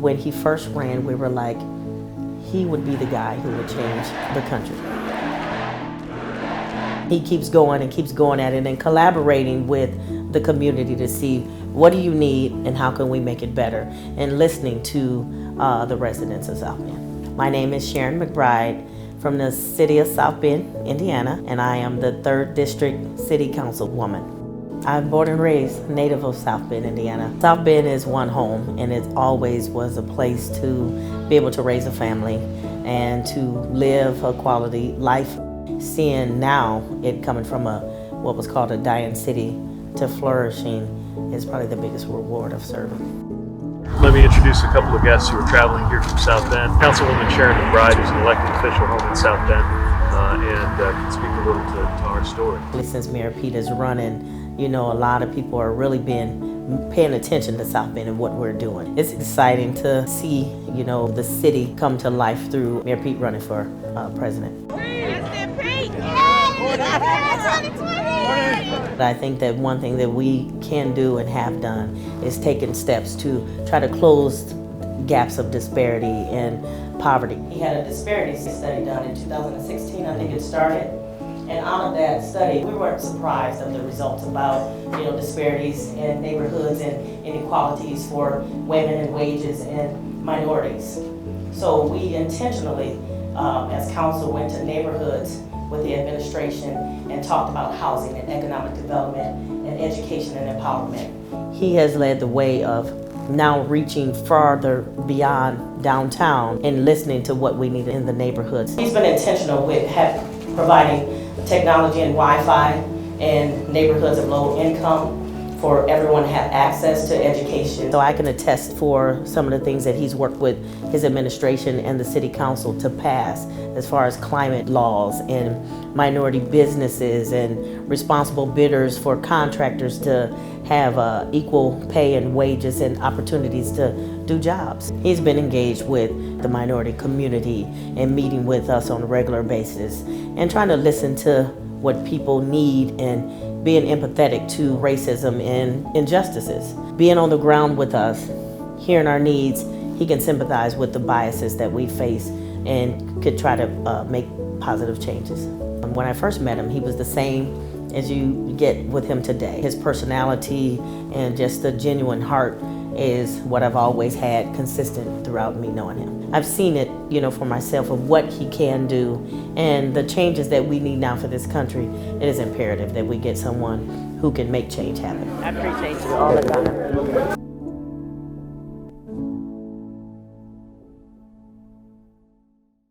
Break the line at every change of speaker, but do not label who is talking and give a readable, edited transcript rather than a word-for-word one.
When he first ran, we were like, he would be the guy who would change the country. He keeps going and keeps going at it and collaborating with the community to see what do you need and how can we make it better, and listening to the residents of South Bend. My name is Sharon McBride from the city of South Bend, Indiana, and I am the 3rd District City Councilwoman. I'm born and raised native of South Bend, Indiana. South Bend is one home, and it always was a place to be able to raise a family and to live a quality life. Seeing now it coming from what was called a dying city to flourishing is probably the biggest reward of serving.
Let me introduce a couple of guests who are traveling here from South Bend. Councilwoman Sharon McBride, who's an elected official home in South Bend, and can speak a little to our story.
Since Mayor Pete is running, you know, a lot of people are really paying attention to South Bend and what we're doing. It's exciting to see, you know, the city come to life through Mayor Pete running for president. I think that one thing that we can do and have done is taking steps to try to close gaps of disparity and poverty. He had a disparity study done in 2016, I think it started. And out of that study, we weren't surprised of the results about, you know, disparities in neighborhoods and inequalities for women and wages and minorities. So we intentionally, as council, went to neighborhoods with the administration and talked about housing and economic development and education and empowerment. He has led the way of now reaching farther beyond downtown and listening to what we need in the neighborhoods. He's been intentional with providing technology and Wi-Fi in neighborhoods of low income for everyone to have access to education. So I can attest for some of the things that he's worked with his administration and the city council to pass as far as climate laws and minority businesses and responsible bidders for contractors to have equal pay and wages and opportunities to do jobs. He's been engaged with the minority community and meeting with us on a regular basis and trying to listen to what people need and being empathetic to racism and injustices. Being on the ground with us, hearing our needs, he can sympathize with the biases that we face and could try to make positive changes. When I first met him, he was the same as you get with him today. His personality and just the genuine heart is what I've always had consistent throughout me knowing him. I've seen it, you know, for myself of what he can do and the changes that we need now for this country. It is imperative that we get someone who can make change happen. I appreciate you all the time.